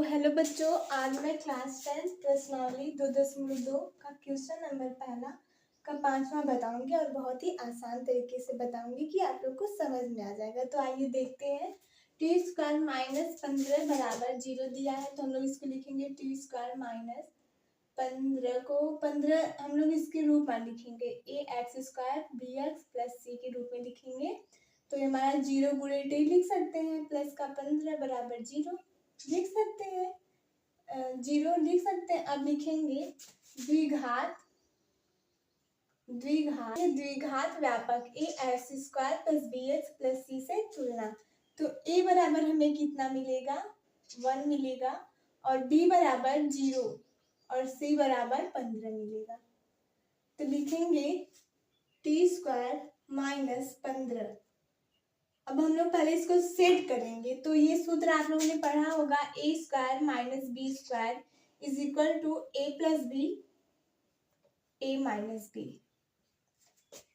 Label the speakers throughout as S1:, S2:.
S1: Hello बच्चों, आज मैं क्लास 10 प्रश्नावली 2.2 का क्वेश्चन नंबर पहला का 5वां बताऊंगी और बहुत ही आसान तरीके से बताऊंगी कि आप लोग को समझ में आ जाएगा। तो आइए देखते हैं। टी स्क्वायर माइनस 15 बराबर 0 दिया है, तो हम लोग इसको लिखेंगे टी स्क्वायर माइनस 15 को 15 हम लोग इसके रूप में लिखेंगे A x square B x plus C के रूप में लिखेंगे। तो ये हमारा 0 गुणे टी लिख सकते हैं, प्लस का 15 बराबर 0 लिख सकते हैं, 0 लिख सकते हैं। अब लिखेंगे द्विघात द्विघात द्विघात व्यापक a x square plus b x plus c से तुलना। तो ए बराबर हमें कितना मिलेगा, 1 मिलेगा, और बी बराबर 0 और सी बराबर 15 मिलेगा। तो लिखेंगे टी स्क्वायर माइनस 15। अब हम लोग पहले इसको सेट करेंगे। तो ये सूत्र आप लोगों ने पढ़ा होगा, a square minus b square is equal to a plus b a minus b.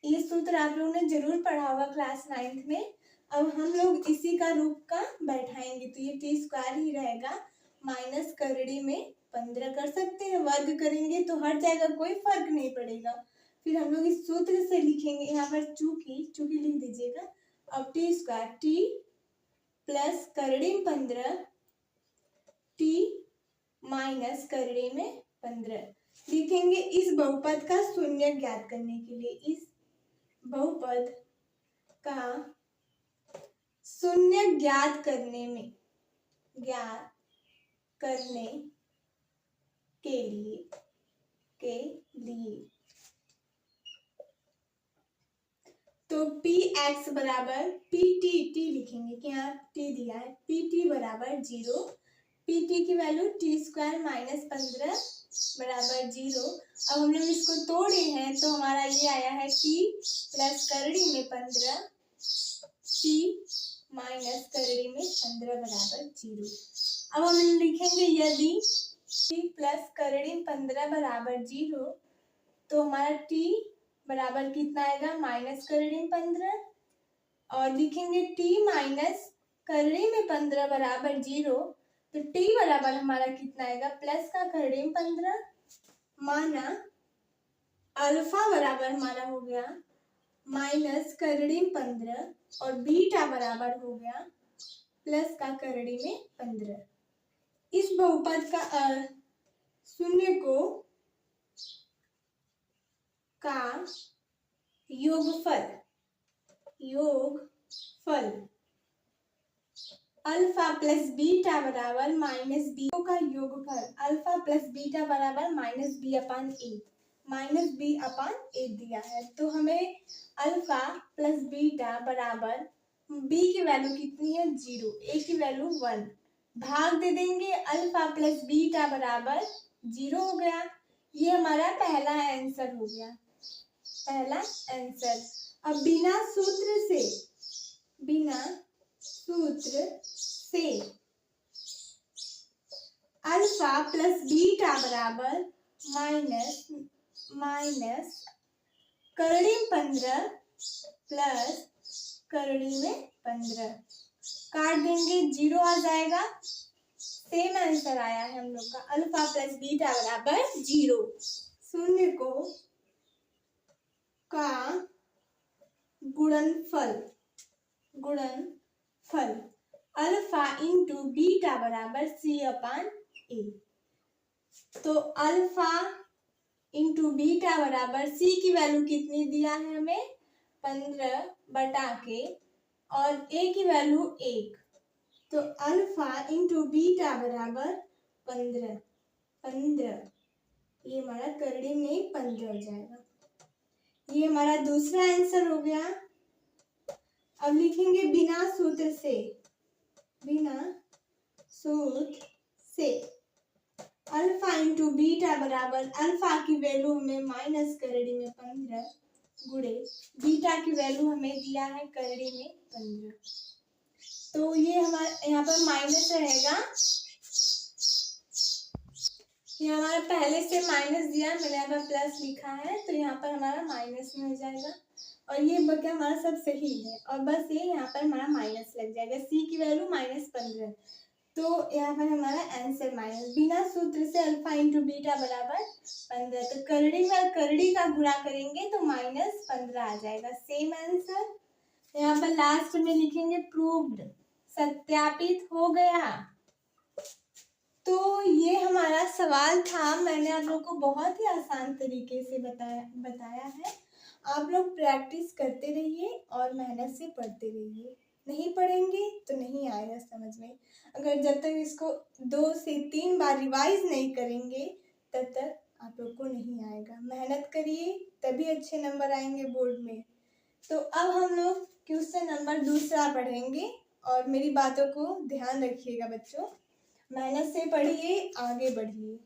S1: ये सूत्र आप लोगों ने जरूर पढ़ा होगा क्लास 9th में। अब हम लोग इसी का रूप का बैठाएंगे, तो ये टी स्क्वायर ही रहेगा, माइनस करड़ी में 15 कर सकते हैं, वर्ग करेंगे तो हर जाएगा, कोई फर्क नहीं पड़ेगा। फिर हम लोग इस सूत्र से लिखेंगे, यहाँ पर चूंकि लिख दीजिएगा। अब टी स्क्वायर टी प्लस करड़ी में 15 टी माइनस करड़ी में 15 लिखेंगे। इस बहुपद का शून्य ज्ञात करने के लिए, इस बहुपद का शून्य ज्ञात करने के लिए तो पी एक्स बराबर पी टी लिखेंगे कि यहाँ टी दिया है, पी टी बराबर 0, पी टी की वैल्यू टी स्क्वायर माइनस 15 बराबर 0। अब हम लोग इसको तोड़े हैं तो हमारा ये आया है टी प्लस करड़ी में 15 टी माइनस करड़ी में 15 बराबर 0। अब हम लिखेंगे यदि टी प्लस करड़ी में 15 बराबर 0 तो हमारा टी बराबर कितना आएगा, माइनस करड़ी में 15, और लिखेंगे टी माइनस करड़ी में 15 बराबर 0, तो टी बराबर हमारा कितना आएगा, प्लस का करड़ी में 15, माना अल्फा बराबर हमारा हो गया माइनस करड़ी में 15 और बीटा बराबर हो गया प्लस का करड़ी में 15। इस बहुपद का शून्य का योगफल अल्फा प्लस बीटा बराबर माइनस बी का योगफल अल्फा प्लस बीटा बराबर माइनस बी अपान ए दिया है। तो हमें अल्फा प्लस बीटा बराबर बी की वैल्यू कितनी है, 0, ए की वैल्यू 1, भाग दे देंगे, अल्फा प्लस बीटा बराबर 0 हो गया। ये हमारा पहला आंसर हो गया, पहला आंसर। अब बिना सूत्र से अल्फा प्लस बीटा बराबर माइनस करड़ी में 15 प्लस करड़ी में 15 काट देंगे, 0 आ जाएगा। सेम आंसर आया है हम लोग का, अल्फा प्लस बीटा बराबर 0। शून्य का गुणनफल अल्फा इंटू बीटा बराबर सी अपान ए। तो अल्फा इंटू बीटा बराबर सी की वैल्यू कितनी दिया है हमें, 15 बटा के, और ए की वैल्यू 1, तो अल्फा इंटू बीटा बराबर 15, ये हमारा करड़ी में 15 हो जाएगा। ये हमारा दूसरा आंसर हो गया। अब लिखेंगे बिना सूत्र से अल्फा इंटू बीटा बराबर अल्फा की वैल्यू हमें माइनस करड़ी में 15 गुणे बीटा की वैल्यू हमें दिया है करड़ी में 15। तो ये हमारा यहाँ पर माइनस रहेगा, ये हमारा पहले से माइनस दिया, मैंने यहाँ पर प्लस लिखा है, तो यहाँ पर हमारा माइनस में हो जाएगा, और ये बचा हमारा सब सही है, और बस ये यहाँ पर हमारा माइनस लग जाएगा। सी की वैल्यू माइनस 15, तो यहाँ पर हमारा आंसर माइनस, बिना सूत्र से अल्फा इंटू बीटा बराबर 15। तो करड़ी में करड़ी का गुणा करेंगे तो -15 आ जाएगा। सेम आंसर यहाँ पर लास्ट में लिखेंगे प्रूव्ड, सत्यापित हो गया। तो ये हमारा सवाल था। मैंने आप लोग को बहुत ही आसान तरीके से बताया है। आप लोग प्रैक्टिस करते रहिए और मेहनत से पढ़ते रहिए। नहीं पढ़ेंगे तो नहीं आएगा समझ में। अगर जब तक इसको 2 से 3 बार रिवाइज नहीं करेंगे तब तक आप लोग को नहीं आएगा। मेहनत करिए तभी अच्छे नंबर आएंगे बोर्ड में। तो अब हम लोग क्वेश्चन नंबर दूसरा पढ़ेंगे और मेरी बातों को ध्यान रखिएगा बच्चों। मेहनत से पढ़िए, आगे बढ़िए।